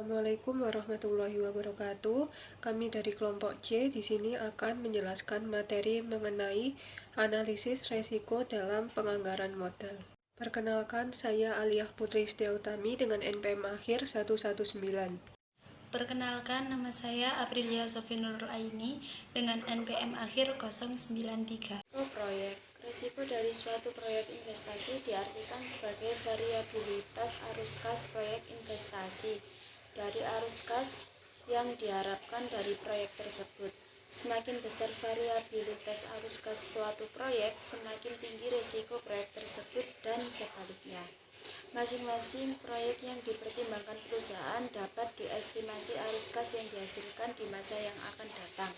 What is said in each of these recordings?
Assalamualaikum warahmatullahi wabarakatuh. Kami dari kelompok C di sini akan menjelaskan materi mengenai analisis resiko dalam penganggaran modal. Perkenalkan, saya Aliyah Putri Setiautami dengan NPM akhir 119. Perkenalkan, nama saya Aprilia Sofi Nurul Aini dengan NPM akhir 093. Proyek. Risiko dari suatu proyek investasi diartikan sebagai variabilitas arus kas proyek investasi dari arus kas yang diharapkan dari proyek tersebut. Semakin besar variabilitas arus kas suatu proyek, semakin tinggi risiko proyek tersebut dan sebaliknya. Masing-masing proyek yang dipertimbangkan perusahaan dapat diestimasi arus kas yang dihasilkan di masa yang akan datang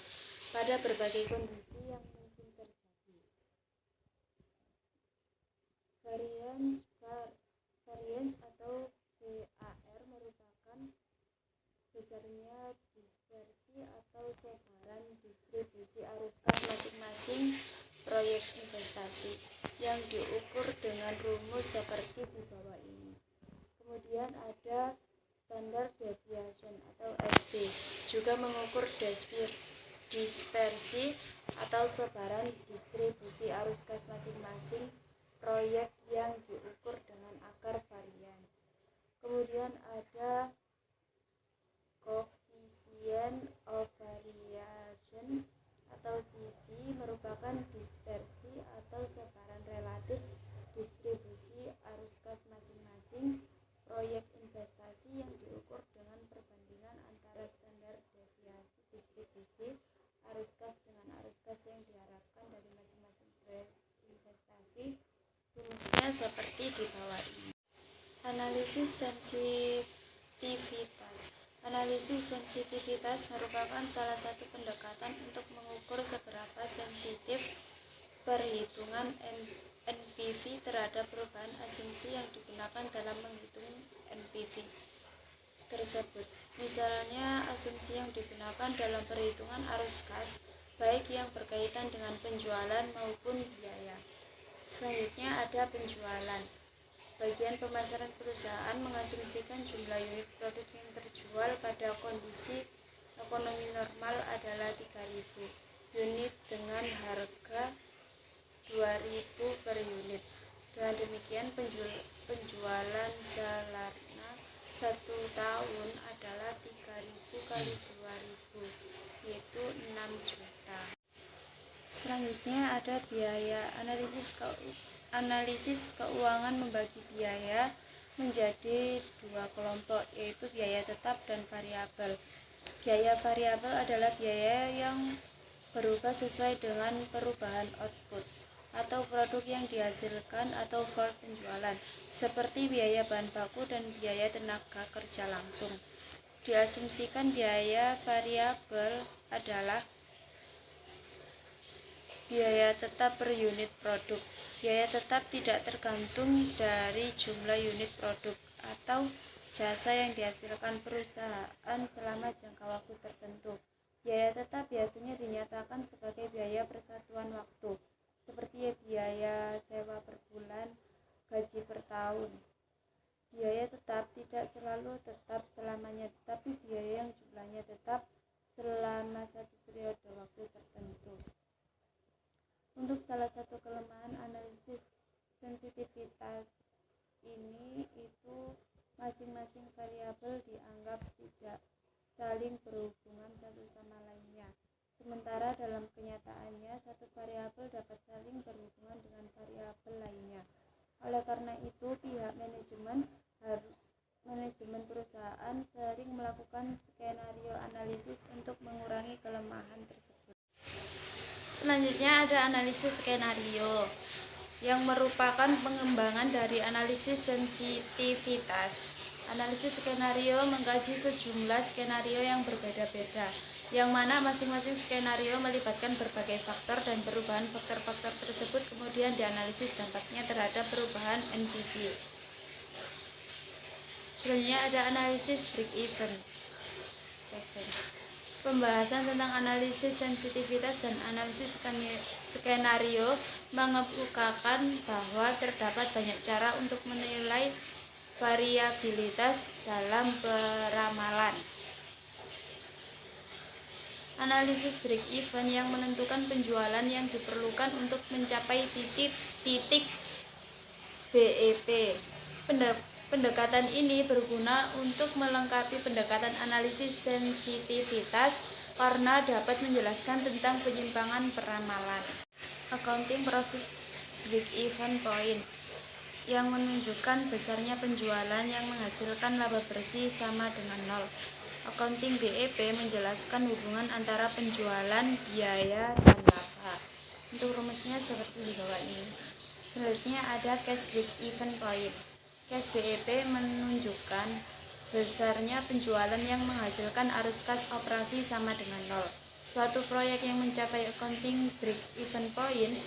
pada berbagai kondisi yang mungkin terjadi. Variance atau VAR merupakan besarnya dispersi atau sebaran distribusi arus kas masing-masing proyek investasi yang diukur dengan rumus seperti di bawah ini. Kemudian ada standar deviation atau SD, juga mengukur dispersi atau sebaran distribusi arus kas masing-masing proyek yang diukur dengan akar variance. Kemudian ada coefficient of variation atau CV merupakan dispersi atau sebaran relatif distribusi arus kas masing-masing proyek investasi yang diukur dengan perbandingan antara standar deviasi distribusi arus kas dengan arus kas yang diharapkan dari masing-masing proyek investasi. Rumusnya seperti di bawah ini. Analisis sensitivitas. Analisis sensitivitas merupakan salah satu pendekatan untuk mengukur seberapa sensitif perhitungan NPV terhadap perubahan asumsi yang digunakan dalam menghitung NPV tersebut. Misalnya, asumsi yang digunakan dalam perhitungan arus kas, baik yang berkaitan dengan penjualan maupun biaya. Selanjutnya ada penjualan. Bagian pemasaran perusahaan mengasumsikan jumlah unit produk yang terjual pada kondisi ekonomi normal adalah 3.000 unit dengan harga 2.000 per unit. Dengan demikian penjualan selama 1 tahun adalah 3.000 kali 2.000, yaitu 6 juta. Selanjutnya ada biaya. Analisis keuangan membagi biaya menjadi dua kelompok, yaitu biaya tetap dan variabel. Biaya variabel adalah biaya yang berubah sesuai dengan perubahan output atau produk yang dihasilkan atau volume penjualan, seperti biaya bahan baku dan biaya tenaga kerja langsung. Diasumsikan biaya variabel adalah biaya tetap per unit produk. Biaya tetap tidak tergantung dari jumlah unit produk atau jasa yang dihasilkan perusahaan selama jangka waktu tertentu. Biaya tetap biasanya dinyatakan sebagai biaya persatuan waktu, seperti biaya sewa per bulan, gaji per tahun. Biaya tetap tidak selalu tetap selamanya, tetapi biaya yang jumlahnya tetap selama satu periode waktu tertentu. Untuk salah satu kelemahan analisis sensitivitas ini itu masing-masing variabel dianggap tidak saling berhubungan satu sama lainnya. Sementara dalam kenyataannya satu variabel dapat saling berhubungan dengan variabel lainnya. Oleh karena itu, pihak manajemen perusahaan sering melakukan skenario analisis untuk mengurangi kelemahan tersebut. Selanjutnya ada analisis skenario, yang merupakan pengembangan dari analisis sensitivitas. Analisis skenario mengkaji sejumlah skenario yang berbeda-beda, yang mana masing-masing skenario melibatkan berbagai faktor dan perubahan faktor-faktor tersebut kemudian dianalisis dampaknya terhadap perubahan NPV. Selanjutnya ada analisis break-even. Pembahasan tentang analisis sensitivitas dan analisis skenario mengemukakan bahwa terdapat banyak cara untuk menilai variabilitas dalam peramalan. Analisis break even yang menentukan penjualan yang diperlukan untuk mencapai titik BEP. Pendekatan ini berguna untuk melengkapi pendekatan analisis sensitivitas karena dapat menjelaskan tentang penyimpangan peramalan. Accounting profit break even point yang menunjukkan besarnya penjualan yang menghasilkan laba bersih sama dengan 0. Accounting BEP menjelaskan hubungan antara penjualan, biaya, dan laba. Untuk rumusnya seperti di bawah ini. Selanjutnya ada cash break even point. Cash BEP menunjukkan besarnya penjualan yang menghasilkan arus kas operasi sama dengan 0. Suatu proyek yang mencapai accounting break even point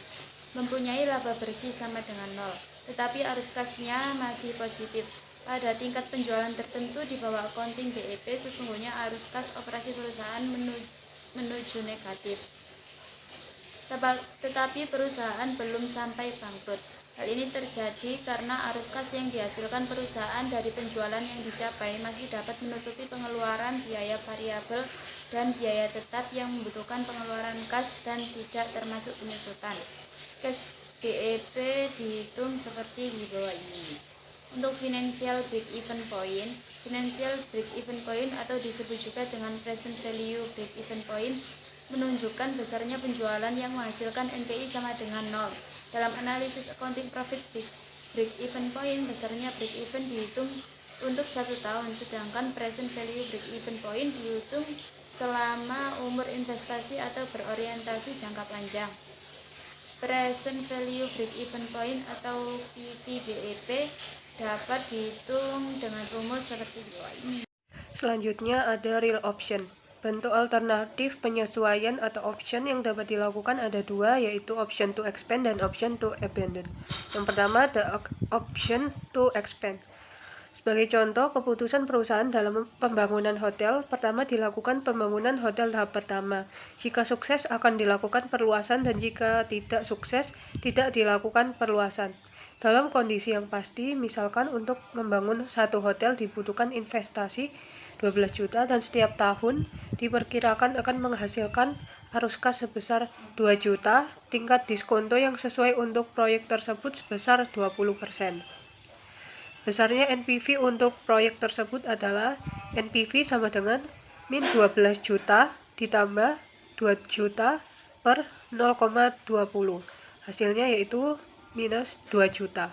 mempunyai laba bersih sama dengan 0, tetapi arus kasnya masih positif. Pada tingkat penjualan tertentu di bawah accounting BEP, sesungguhnya arus kas operasi perusahaan menuju negatif. Tetapi perusahaan belum sampai bangkrut. Hal ini terjadi karena arus kas yang dihasilkan perusahaan dari penjualan yang dicapai masih dapat menutupi pengeluaran biaya variabel dan biaya tetap yang membutuhkan pengeluaran kas dan tidak termasuk penyusutan. Cash BEP dihitung seperti di bawah ini. Untuk financial break even point atau disebut juga dengan present value break even point menunjukkan besarnya penjualan yang menghasilkan NPI sama dengan 0. Dalam analisis accounting profit break even point, besarnya break even dihitung untuk 1 tahun, sedangkan present value break even point dihitung selama umur investasi atau berorientasi jangka panjang. Present value break even point atau PVBEP dapat dihitung dengan rumus seperti ini. Selanjutnya ada real option. Bentuk alternatif penyesuaian atau option yang dapat dilakukan ada dua, yaitu option to expand dan option to abandon. Yang pertama, the option to expand. Sebagai contoh, keputusan perusahaan dalam pembangunan hotel, pertama dilakukan pembangunan hotel tahap pertama. Jika sukses akan dilakukan perluasan dan jika tidak sukses, tidak dilakukan perluasan. Dalam kondisi yang pasti, misalkan untuk membangun satu hotel dibutuhkan investasi 12 juta dan setiap tahun diperkirakan akan menghasilkan arus kas sebesar 2 juta, tingkat diskonto yang sesuai untuk proyek tersebut sebesar 20%. Besarnya NPV untuk proyek tersebut adalah NPV sama dengan min 12 juta ditambah 2 juta per 0,20. Hasilnya yaitu minus 2 juta.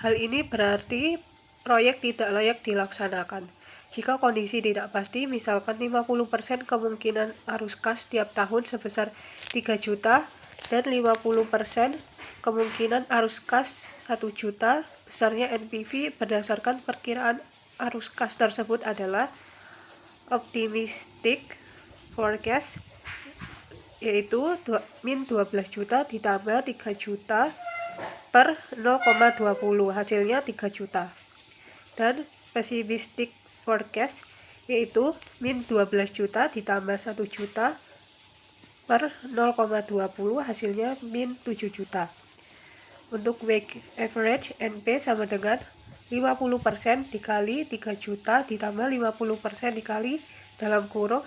Hal ini berarti proyek tidak layak dilaksanakan. Jika kondisi tidak pasti, misalkan 50% kemungkinan arus kas tiap tahun sebesar 3 juta dan 50% kemungkinan arus kas 1 juta, besarnya NPV berdasarkan perkiraan arus kas tersebut adalah optimistic forecast, yaitu min 12 juta ditambah 3 juta per 0,20, hasilnya 3 juta. Dan pessimistic forecast yaitu min 12 juta ditambah 1 juta per 0,20, hasilnya min 7 juta. Untuk weighted average NP sama dengan 50% dikali 3 juta ditambah 50% dikali dalam kurung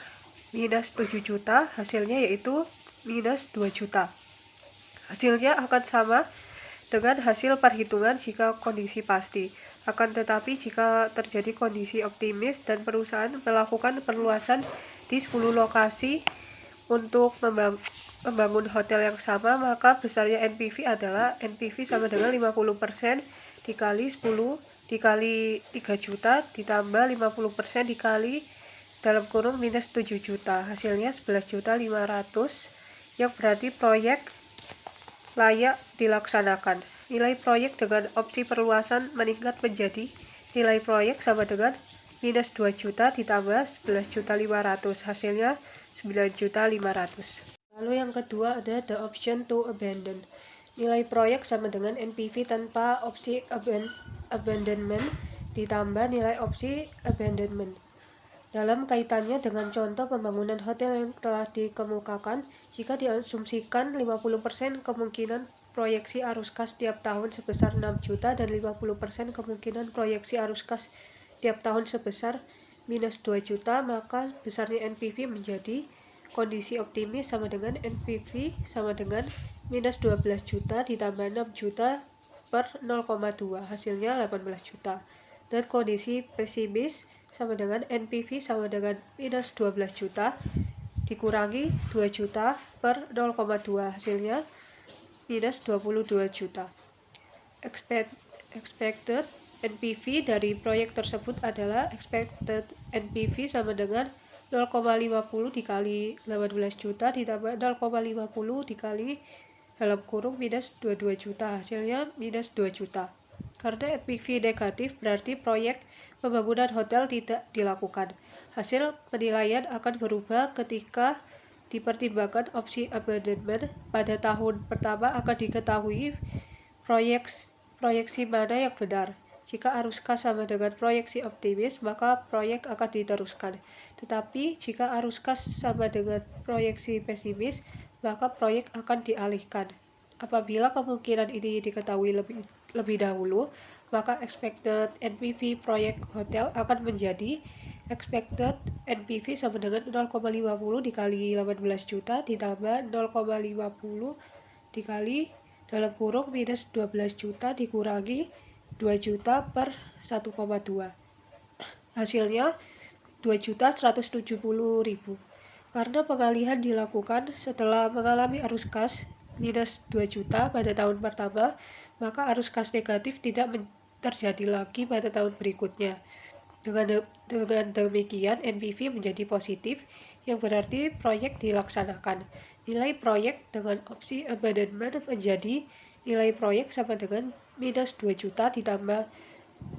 minus 7 juta, hasilnya yaitu minus 2 juta. Hasilnya akan sama dengan hasil perhitungan jika kondisi pasti. Akan tetapi jika terjadi kondisi optimis dan perusahaan melakukan perluasan di 10 lokasi untuk membangun hotel yang sama, maka besarnya NPV adalah NPV sama dengan 50% dikali 10 dikali 3 juta ditambah 50% dikali dalam kurung minus 7 juta, hasilnya 11.500.000, yang berarti proyek layak dilaksanakan. Nilai proyek dengan opsi perluasan meningkat menjadi nilai proyek sama dengan minus 2 juta ditambah 11.500.000, hasilnya 9.500.000. Lalu yang kedua ada the option to abandon. Nilai proyek sama dengan NPV tanpa opsi abandonment ditambah nilai opsi abandonment. Dalam kaitannya dengan contoh pembangunan hotel yang telah dikemukakan, jika diasumsikan 50% kemungkinan proyeksi arus kas tiap tahun sebesar 6 juta dan 50% kemungkinan proyeksi arus kas tiap tahun sebesar minus 2 juta, maka besarnya NPV menjadi kondisi optimis sama dengan NPV sama dengan minus 12 juta ditambah 6 juta per 0,2 hasilnya 18 juta. Dan kondisi pesimis sama dengan NPV sama dengan minus 12 juta dikurangi 2 juta per 0,2 hasilnya minus 22 juta. Expected NPV dari proyek tersebut adalah expected NPV sama dengan 0,50 dikali 18 juta ditambah 0,50 dikali dalam kurung minus 22 juta hasilnya minus 2 juta. Karena NPV negatif berarti proyek pembangunan hotel tidak dilakukan. Hasil penilaian akan berubah ketika dipertimbangkan opsi abandonment. Pada tahun pertama akan diketahui proyeksi mana yang benar. Jika arus kas sama dengan proyeksi optimis, maka proyek akan diteruskan. Tetapi jika arus kas sama dengan proyeksi pesimis, maka proyek akan dialihkan. Apabila kemungkinan ini diketahui lebih dahulu, maka expected NPV proyek hotel akan menjadi expected NPV sama dengan 0,50 dikali 18 juta ditambah 0,50 dikali dalam kurung minus 12 juta dikurangi 2 juta per 1,2. Hasilnya 2.170.000. Karena pengalihan dilakukan setelah mengalami arus kas minus 2 juta pada tahun pertama, maka arus kas negatif tidak terjadi lagi pada tahun berikutnya. Dengan demikian, NPV menjadi positif, yang berarti proyek dilaksanakan. Nilai proyek dengan opsi abandonment menjadi nilai proyek sama dengan minus 2 juta ditambah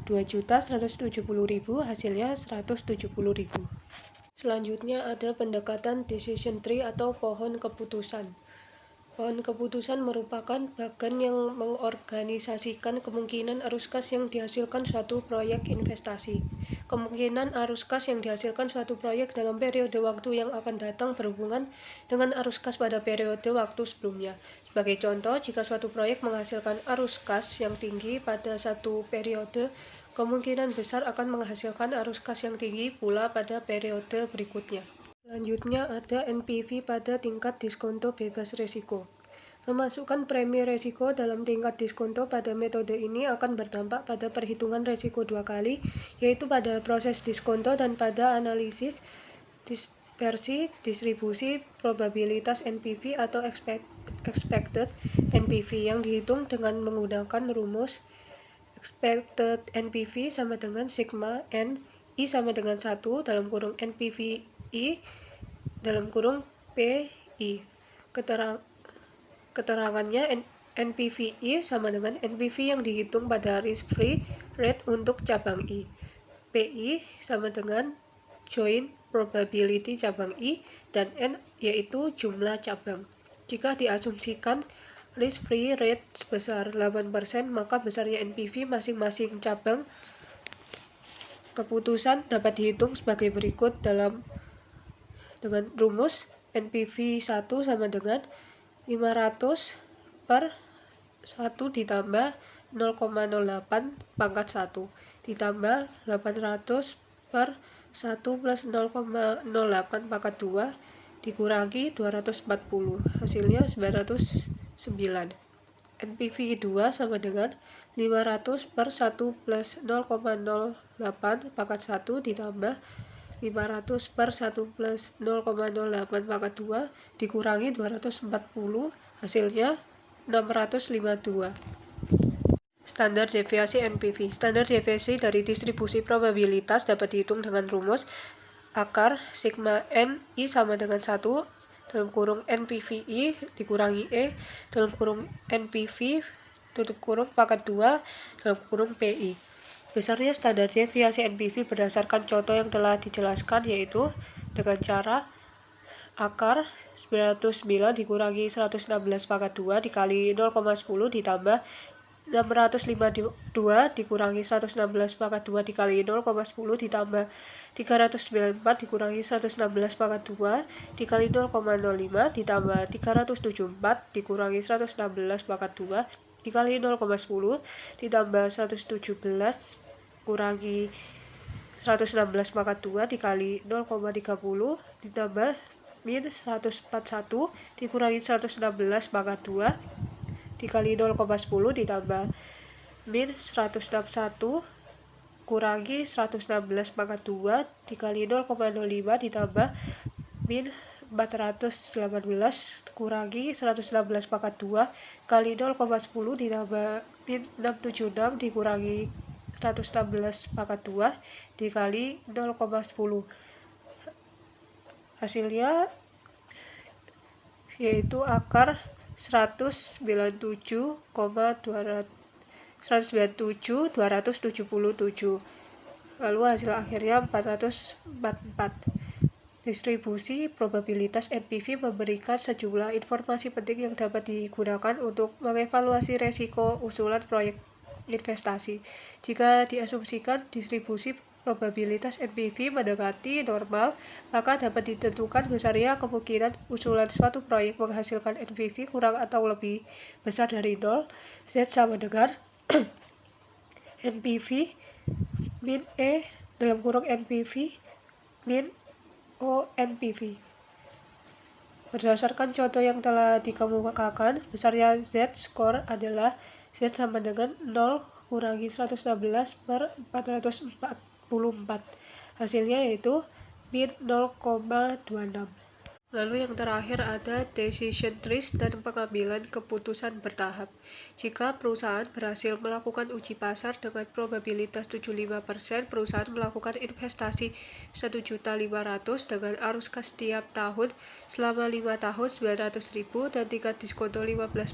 2.170.000 hasilnya 170.000. Selanjutnya ada pendekatan decision tree atau pohon keputusan. Pohon keputusan merupakan bagan yang mengorganisasikan kemungkinan arus kas yang dihasilkan suatu proyek investasi. Kemungkinan arus kas yang dihasilkan suatu proyek dalam periode waktu yang akan datang berhubungan dengan arus kas pada periode waktu sebelumnya. Sebagai contoh, jika suatu proyek menghasilkan arus kas yang tinggi pada satu periode, kemungkinan besar akan menghasilkan arus kas yang tinggi pula pada periode berikutnya. Selanjutnya ada NPV pada tingkat diskonto bebas risiko. Memasukkan premi risiko dalam tingkat diskonto pada metode ini akan berdampak pada perhitungan risiko dua kali, yaitu pada proses diskonto dan pada analisis dispersi distribusi probabilitas NPV atau expected NPV yang dihitung dengan menggunakan rumus expected NPV sama dengan sigma n I sama dengan 1 dalam kurung NPV I dalam kurung PI. Keterangannya NPV I sama dengan NPV yang dihitung pada risk-free rate untuk cabang I. PI sama dengan joint probability cabang I dan N yaitu jumlah cabang. Jika diasumsikan risk-free rate sebesar 8%, maka besarnya NPV masing-masing cabang keputusan dapat dihitung sebagai berikut dengan rumus NPV 1 sama dengan 500 per 1 ditambah 0,08 pangkat 1 ditambah 800 per 1 plus 0,08 pangkat 2 dikurangi 240 hasilnya 909. NPV 2 sama dengan 500 per 1 plus 0,08 pangkat 1 ditambah 500 per 1 plus 0,08 pangkat 2 dikurangi 240 hasilnya 652. Standar deviasi NPV. Standar deviasi dari distribusi probabilitas dapat dihitung dengan rumus akar sigma n I sama dengan 1 dalam kurung NPV I dikurangi E dalam kurung NPV tutup kurung pangkat 2 dalam kurung PI. Besarnya standar deviasi NPV berdasarkan contoh yang telah dijelaskan, yaitu dengan cara akar 909 dikurangi 116 pangkat 2 dikali 0,10 ditambah 652 dikurangi 116 pangkat 2 dikali 0,10 ditambah 394 dikurangi 116 pangkat 2 dikali 0,05 ditambah 374 dikurangi 116 pangkat 2 dikali 0,10 ditambah 117 kurangi 116 pangkat 2 dikali 0,30 ditambah min 141 dikurangi 116 pangkat 2 dikali 0,10 ditambah min 161 kurangi 116 pangkat 2 dikali 0,05 ditambah min 418 kurangi 116 pangkat 2 kali 0,10 ditambah min 676 dikurangi 116 pangkat 2 dikali 0,10. Hasilnya yaitu akar 197,277. Lalu hasil akhirnya 444. Distribusi probabilitas NPV memberikan sejumlah informasi penting yang dapat digunakan untuk mengevaluasi resiko usulan proyek investasi. Jika diasumsikan distribusi probabilitas NPV mendekati normal, maka dapat ditentukan besarnya kemungkinan usulan suatu proyek menghasilkan NPV kurang atau lebih besar dari 0. Z sama dengan NPV min E dalam kurung NPV min O NPV. Berdasarkan contoh yang telah dikemukakan, besarnya Z-score adalah Z sama dengan 0 kurangi 116 per 444. Hasilnya yaitu min 0,26. Lalu yang terakhir ada decision trees dan pengambilan keputusan bertahap. Jika perusahaan berhasil melakukan uji pasar dengan probabilitas 75%, perusahaan melakukan investasi 1.500.000 dengan arus kas setiap tahun selama 5 tahun 900.000 dan tingkat diskonto 15%,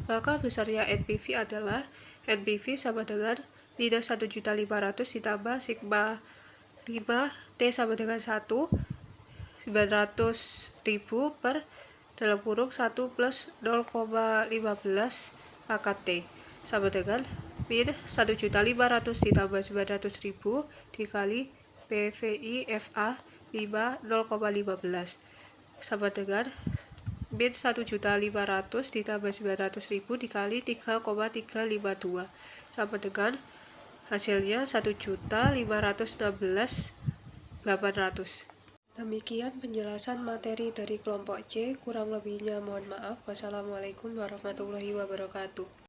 maka besarnya NPV adalah NPV sama dengan minus 1.500.000 ditambah sigma 5 T sama dengan 1 900.000 per dalam kurung 1 plus 0,15 pangkat T sama dengan min 1.500.000 ditambah 900.000 dikali PVI FA 5 0,15 sama dengan min 1.500.000 ditambah 900.000 dikali 3,352 sama dengan hasilnya 1.516.800. Demikian penjelasan materi dari kelompok C, kurang lebihnya mohon maaf. Wassalamualaikum warahmatullahi wabarakatuh.